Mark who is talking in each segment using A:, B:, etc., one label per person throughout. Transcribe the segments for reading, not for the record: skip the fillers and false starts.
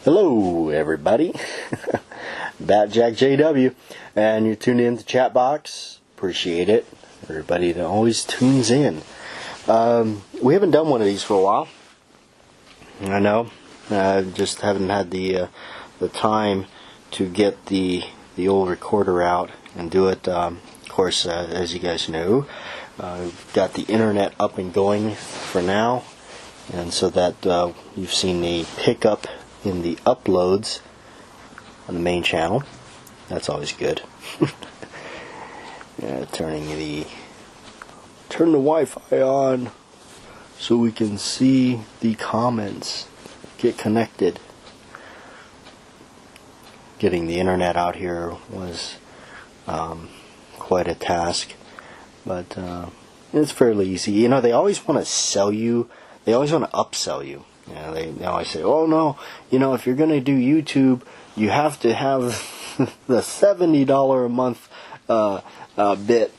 A: Hello everybody, batjac JW, and you're tuned in to Chat Box. Appreciate it, everybody that always tunes in. We haven't done one of these for a while. I know, just haven't had the time to get the old recorder out and do it. Of course, as you guys know, we've got the internet up and going for now, and so that you've seen the pickup in the uploads on the main channel. That's always good. Turn the Wi-Fi on so we can see the comments. Get connected. Getting the internet out here was quite a task, but it's fairly easy. You know, they always want to sell you. They always want to upsell you. You know, they always say, "Oh no, you know, if you're going to do YouTube, you have to have the $70 a month bit."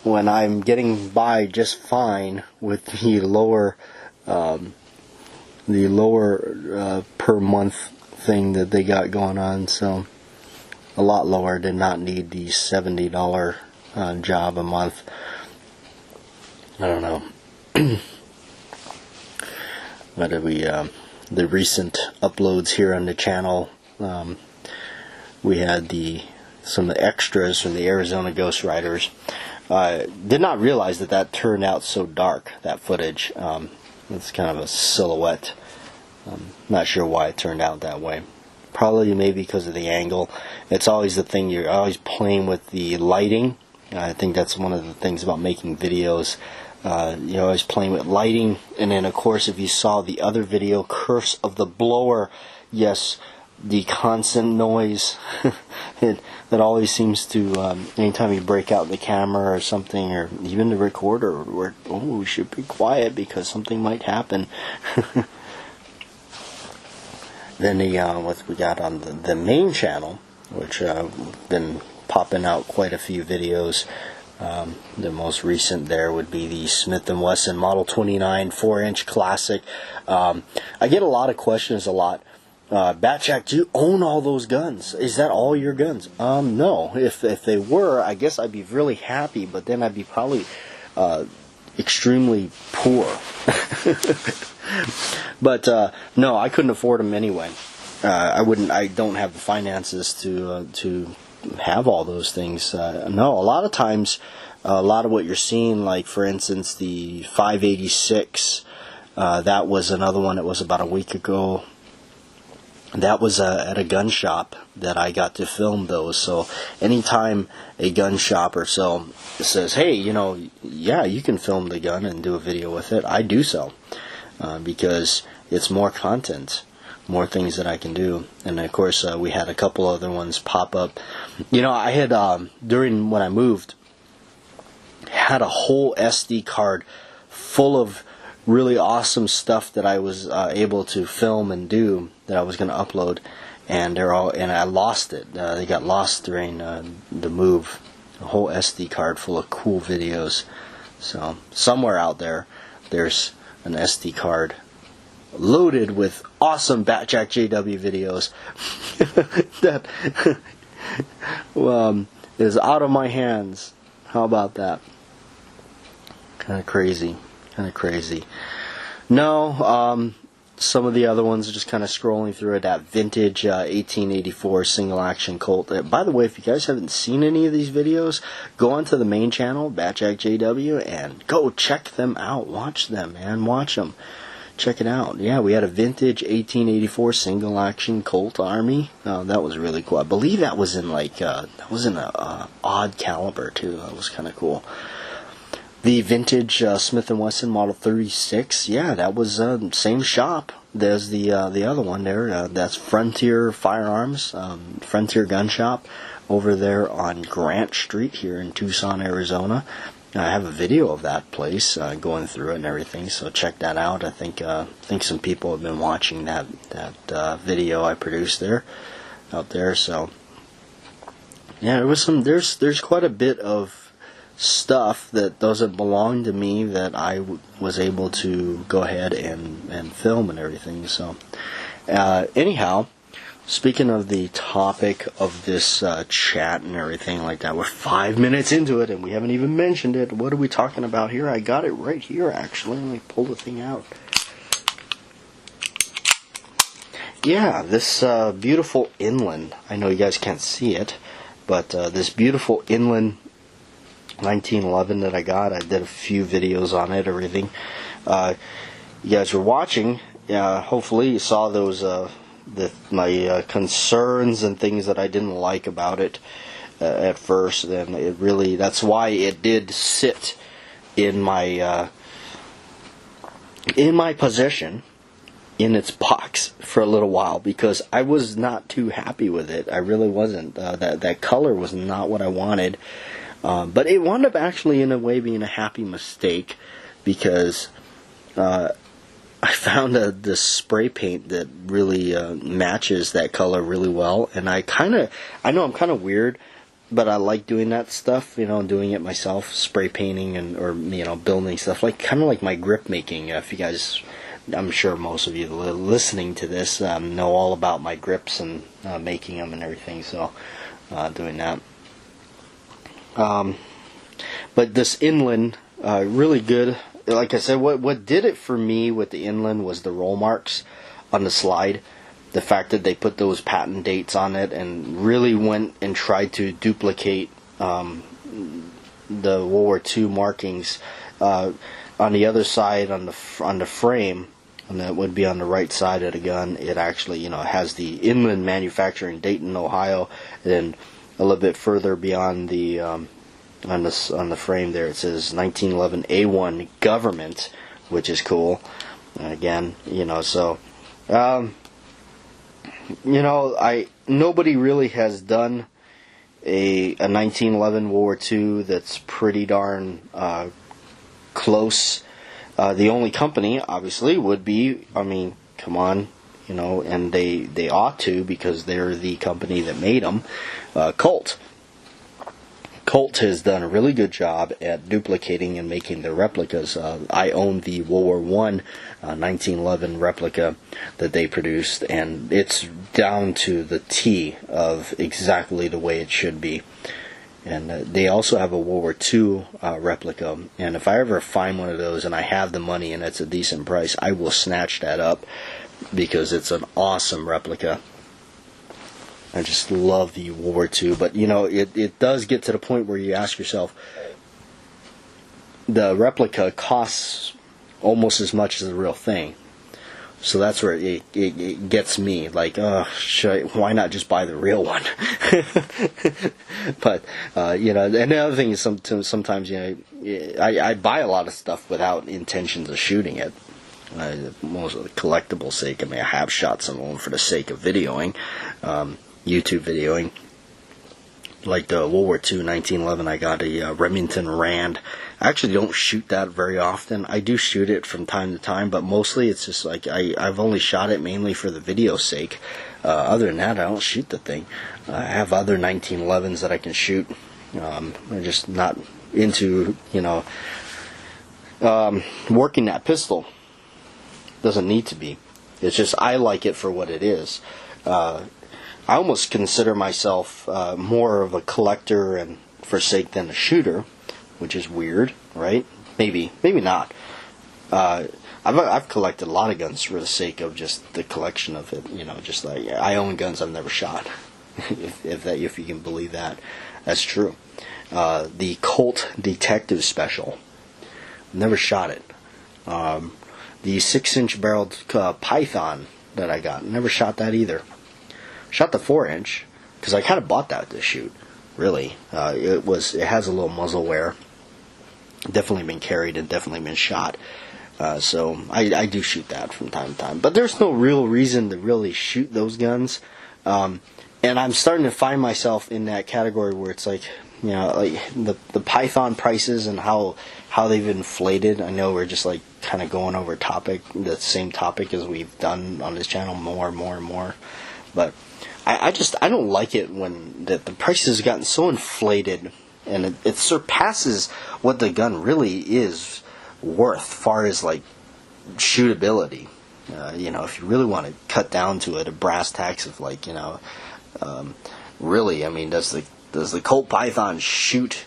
A: When I'm getting by just fine with the lower per month thing that they got going on, so a lot lower. Did not need the $70 job a month. I don't know. But the recent uploads here on the channel, we had some of the extras from the Arizona Ghost Riders. Did not realize that turned out so dark, that footage. It's kind of a silhouette. Not sure why it turned out that way. Probably maybe because of the angle. It's always the thing, you're always playing with the lighting. I think that's one of the things about making videos. You're always playing with lighting, and then of course if you saw the other video, Curse of the Blower, yes, the constant noise that always seems to, anytime you break out the camera or something, or even the recorder, we should be quiet because something might happen. Then what we got on the main channel, which been popping out quite a few videos. The most recent there would be the Smith & Wesson Model 29 4-inch Classic. I get a lot of questions batjac, do you own all those guns? Is that all your guns? No. If they were, I guess I'd be really happy, but then I'd be probably extremely poor. But no, I couldn't afford them anyway. I don't have the finances to have all those things. No, a lot of times, a lot of what you're seeing, like for instance the 586, that was another one that was about a week ago. That was at a gun shop that I got to film those. So anytime a gun shop or so says, hey, you know, yeah, you can film the gun and do a video with it, I do so, because it's more content, more things that I can do. And of course we had a couple other ones pop up. You know, I had during when I moved, had a whole SD card full of really awesome stuff that I was able to film and do that I was going to upload, and I lost it. They got lost during the move. A whole SD card full of cool videos. So somewhere out there, there's an SD card loaded with awesome batjac JW videos that is out of my hands. How about that? Kind of crazy. No, some of the other ones are just kind of scrolling through it. That vintage 1884 single action Colt. By the way, if you guys haven't seen any of these videos, go onto the main channel, batjac JW, and go check them out. Watch them, man. Watch them. Check it out. Yeah, we had a vintage 1884 single action Colt Army. That was really cool. I believe that was in a odd caliber too. That was kind of cool. The vintage Smith & Wesson Model 36, yeah, that was same shop. There's the other one there. That's Frontier Firearms, Frontier Gun Shop, over there on Grant Street here in Tucson, Arizona. I have a video of that place, going through it and everything, so check that out. I think some people have been watching that video I produced out there. So yeah, there's quite a bit of stuff that doesn't belong to me that I was able to go ahead and film and everything. So anyhow, Speaking of the topic of this chat and everything like that, we're 5 minutes into it and we haven't even mentioned it. What are we talking about here? I got it right here, actually. Let me pull the thing out. Yeah, this beautiful inland. I know you guys can't see it, but this beautiful inland 1911 that I got. I did a few videos on it, everything. You guys were watching. Hopefully you saw those my concerns and things that I didn't like about it at first. And it really, that's why it did sit in my possession in its box for a little while, because I was not too happy with it. I really wasn't. That color was not what I wanted. But it wound up actually in a way being a happy mistake, because I found this spray paint that really matches that color really well. And I know I'm kind of weird, but I like doing that stuff, doing it myself, spray painting or building stuff, kind of like my grip making. If you guys, I'm sure most of you listening to this know all about my grips and making them and everything, so doing that. But this inland, really good. Like I said, what did it for me with the inland was the roll marks on the slide. The fact that they put those patent dates on it and really went and tried to duplicate the World War II markings on the other side on the frame, and that would be on the right side of the gun. It actually, has the inland manufacturing, Dayton, Ohio, and then a little bit further beyond the on the frame there, it says 1911 A1 Government, which is cool. Again, so nobody really has done a 1911 World War II that's pretty darn close. The only company, obviously, would be, come on, and they ought to, because they're the company that made them, Colt. Colt has done a really good job at duplicating and making the replicas. I own the World War I 1911 replica that they produced, and it's down to the T of exactly the way it should be. And they also have a World War II replica, and if I ever find one of those and I have the money and it's a decent price, I will snatch that up, because it's an awesome replica. I just love the World War II, but it does get to the point where you ask yourself, the replica costs almost as much as the real thing. So that's where it gets me, like, why not just buy the real one? But and the other thing is sometimes I buy a lot of stuff without intentions of shooting it. Most of the collectible sake. I have shot some of them for the sake of videoing. YouTube videoing, like the World War II 1911. I got a Remington Rand. I actually don't shoot that very often. I do shoot it from time to time, but mostly it's just like I've only shot it mainly for the video's sake. Other than that, I don't shoot the thing. I have other 1911s that I can shoot. I'm just not into working that pistol. Doesn't need to be. It's just I like it for what it is. I almost consider myself more of a collector and for sake than a shooter, which is weird, right? Maybe not. I've collected a lot of guns for the sake of just the collection of it. Just like I own guns I've never shot. if you can believe that, that's true. The Colt Detective Special, never shot it. The 6-inch barreled Python that I got, never shot that either. Shot the 4-inch because I kind of bought that to shoot. Really, it has a little muzzle wear. Definitely been carried and definitely been shot. So I do shoot that from time to time. But there's no real reason to really shoot those guns. And I'm starting to find myself in that category where it's like, like the Python prices and how they've inflated. I know we're just like kind of going over the same topic as we've done on this channel more and more and more. But I don't like it when the prices have gotten so inflated, and it surpasses what the gun really is worth, far as like shootability. If you really want to cut down to it, a brass tacks of like, really, I mean, does the Colt Python shoot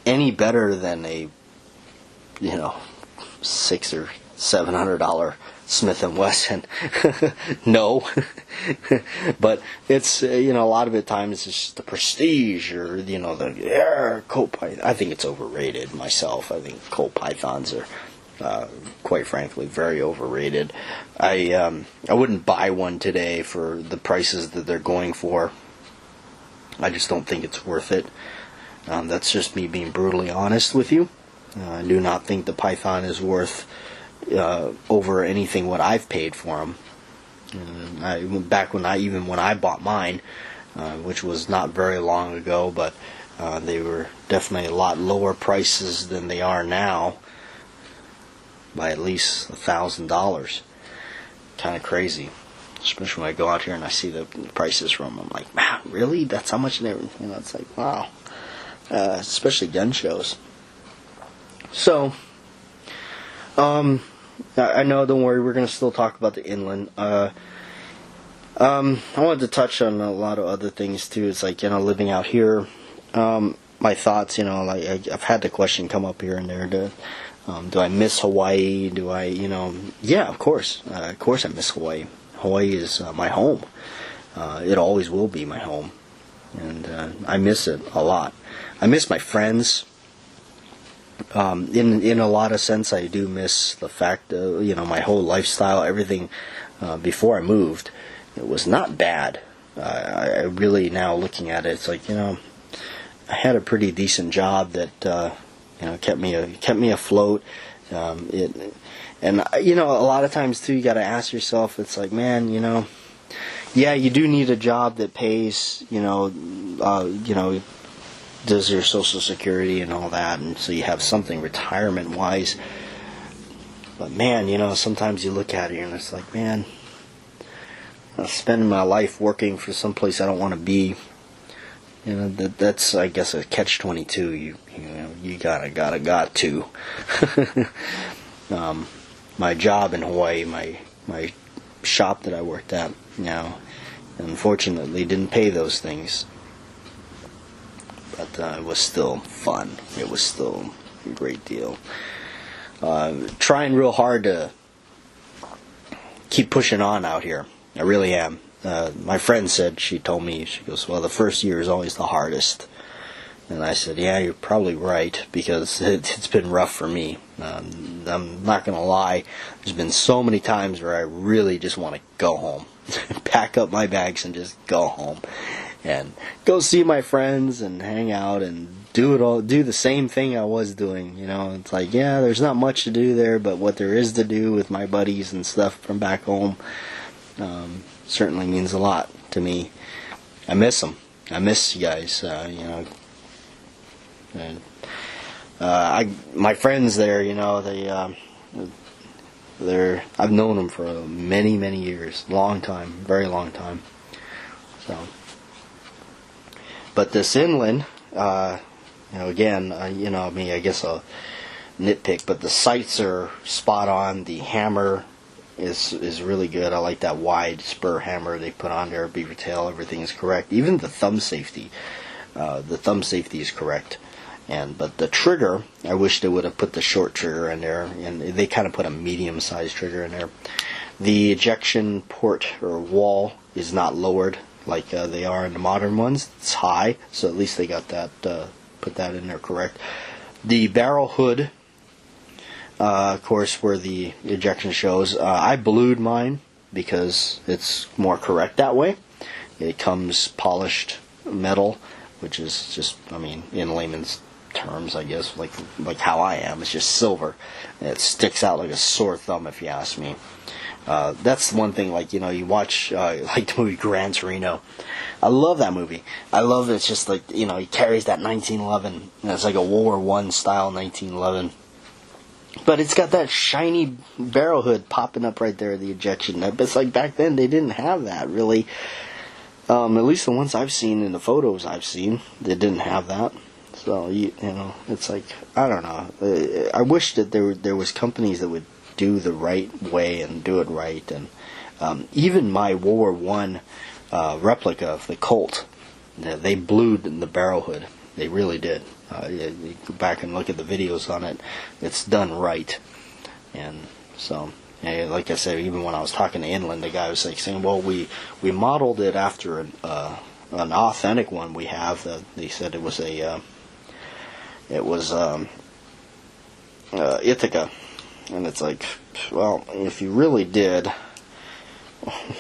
A: any better than a, $600 or $700 Smith and Wesson? No. But it's, a lot of it times it's just the prestige or, the Colt Python. I think it's overrated myself. I think Colt Pythons are, quite frankly, very overrated. I wouldn't buy one today for the prices that they're going for. I just don't think it's worth it. That's just me being brutally honest with you. I do not think the Python is worth over anything what I've paid for them. When I bought mine, which was not very long ago, but they were definitely a lot lower prices than they are now, by at least $1,000. Kind of crazy, especially when I go out here and I see the prices from them. I'm like, wow, really? That's how much they were? It's like, wow. Especially gun shows. So, I know, don't worry, we're going to still talk about the inland. I wanted to touch on a lot of other things too. It's like, living out here, my thoughts, like I've had the question come up here and there. Do I miss Hawaii? Do I, yeah, of course. Of course I miss Hawaii. Hawaii is my home. It always will be my home. And I miss it a lot. I miss my friends. In a lot of sense, I do miss the fact that, my whole lifestyle, everything before I moved, it was not bad. I really, now looking at it, it's like, I had a pretty decent job that, kept me afloat. A lot of times too, you got to ask yourself, it's like, man, yeah, you do need a job that pays, does your Social Security and all that, and so you have something retirement-wise. But man, sometimes you look at it and it's like, man, I'm spending my life working for some place I don't want to be. That's, I guess, a catch-22. You got to. My job in Hawaii, my shop that I worked at, unfortunately didn't pay those things. But it was still fun. It was still a great deal. Trying real hard to keep pushing on out here. I really am. My friend said, she told me, she goes, well, the first year is always the hardest. And I said, yeah, you're probably right, because it's been rough for me. I'm not going to lie. There's been so many times where I really just want to go home. Pack up my bags and just go home. And go see my friends and hang out and do the same thing I was doing. It's like, yeah, there's not much to do there, but what there is to do with my buddies and stuff from back home certainly means a lot to me. I miss them. I miss you guys. And my friends there, I've known them for many, many years, long time, very long time. So. But this inland, again, I guess I'll nitpick, but the sights are spot on. The hammer is really good. I like that wide spur hammer they put on there, beaver tail, everything is correct. Even the thumb safety is correct. But the trigger, I wish they would have put the short trigger in there, and they kind of put a medium-sized trigger in there. The ejection port or wall is not lowered like they are in the modern ones. It's high, so at least they got that, put that in there correct. The barrel hood, of course, where the ejection shows, I blued mine because it's more correct that way. It comes polished metal, which is just, in layman's terms, I guess, like how I am. It's just silver. It sticks out like a sore thumb, if you ask me. That's one thing, you watch, the movie Gran Torino. I love that movie. I love it. It's just he carries that 1911, and it's like a World War I style 1911. But it's got that shiny barrel hood popping up right there, the ejection. It's like back then they didn't have that, really. At least the ones I've seen in the photos I've seen, they didn't have that. So, it's like, I don't know. I wish that there was companies that would do the right way and do it right. And even my World War One replica of the Colt, they blued the barrel hood. They really did. You go back and look at the videos on it. It's done right. And so, like I said, even when I was talking to Inland, the guy was like saying, "Well, we modeled it after an authentic one we have." They said it was Ithaca, and it's like, well, if you really did,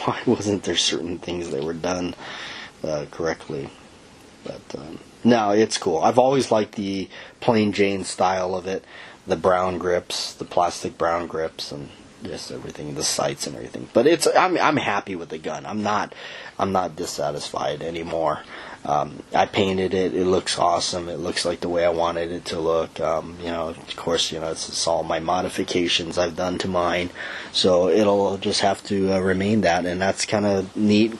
A: why wasn't there certain things that were done correctly? But no, it's cool. I've always liked the plain Jane style of it, the brown grips, the plastic brown grips, and just everything, the sights and everything. But I'm happy with the gun. I'm not dissatisfied anymore. I painted it. It looks awesome. It looks like the way I wanted it to look. Of course, it's all my modifications I've done to mine. So it'll just have to remain that, and that's kind of neat.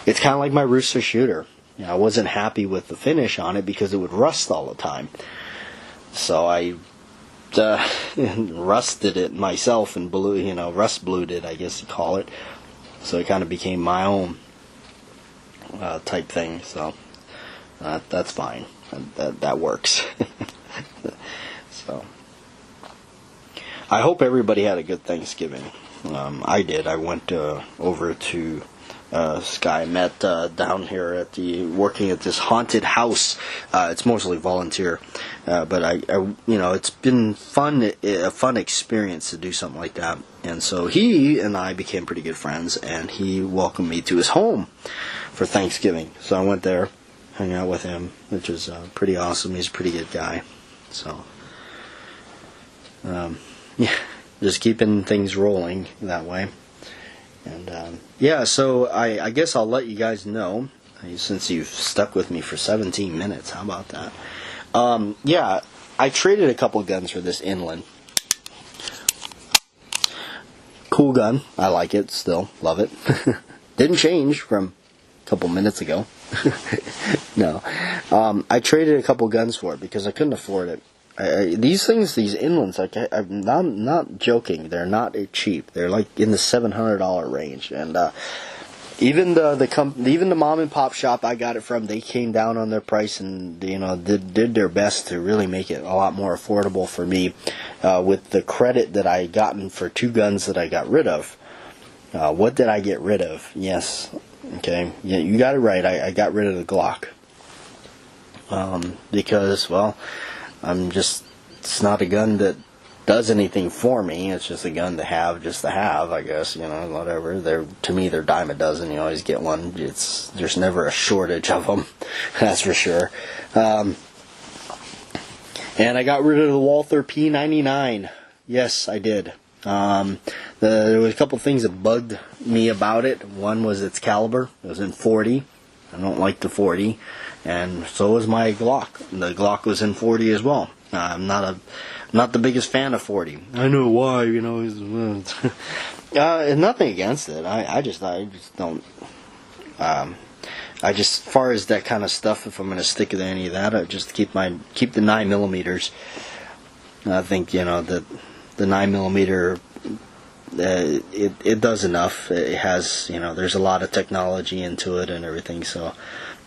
A: It's kind of like my Rooster shooter. I wasn't happy with the finish on it because it would rust all the time. So I rusted it myself and rust blued it, I guess you call it. So it kind of became my own type thing. So that's fine. That works. So I hope everybody had a good Thanksgiving. I did. I went over to Sky, met down here working at this haunted house. It's mostly volunteer, but I it's been a fun experience to do something like that. And so he and I became pretty good friends, and he welcomed me to his home for Thanksgiving. So I went there, hung out with him, which was pretty awesome. He's a pretty good guy. So just keeping things rolling that way. And so I guess I'll let you guys know, since you've stuck with me for 17 minutes. How about that? I traded a couple guns for this Inland. Cool gun. I like it still. Love it. Didn't change from a couple minutes ago. No. I traded a couple guns for it because I couldn't afford it. These Inlands, I'm not joking. They're not cheap. They're like in the $700 range, and even the mom and pop shop I got it from, they came down on their price and did their best to really make it a lot more affordable for me. With the credit that I gotten for two guns that I got rid of. What did I get rid of? Yes, okay, yeah, you got it right. I got rid of the Glock because, well, it's not a gun that does anything for me. It's just a gun to have, I guess, whatever. To me, they're dime a dozen. You always get one. There's never a shortage of them, that's for sure. And I got rid of the Walther P99. Yes, I did. There was a couple things that bugged me about it. One was its caliber. It was in 40. I don't like the 40. And so was my Glock. The Glock was in 40 as well. I'm not the biggest fan of 40. I know why, nothing against it. I just don't. As far as that kind of stuff, if I'm going to stick to any of that, I just keep the 9mm. I think that the 9mm. It does enough. It has there's a lot of technology into it and everything. So.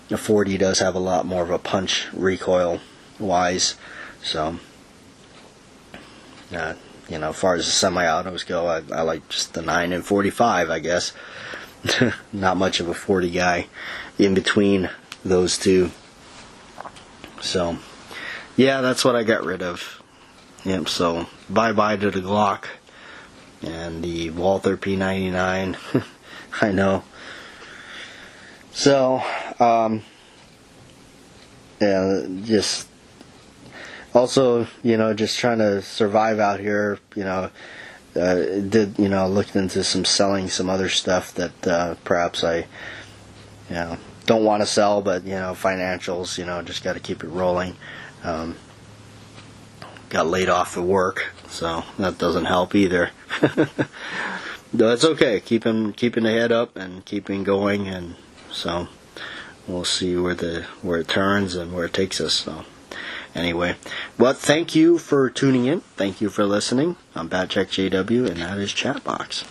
A: The 40 does have a lot more of a punch recoil wise, so as far as the semi-autos go, I like just the 9 and 45, I guess. Not much of a 40 guy in between those two. So yeah, that's what I got rid of. Yep. So bye to the Glock and the Walther P99. I know. So, just also, just trying to survive out here, looked into selling some other stuff that, perhaps I, don't want to sell, but, financials, just got to keep it rolling. Got laid off at work, so that doesn't help either. That's okay. Keeping the head up and keeping going, and so we'll see where it turns and where it takes us. So Anyway, well, thank you for tuning in. Thank you for listening. I'm batjac JW, and that is Chatbox.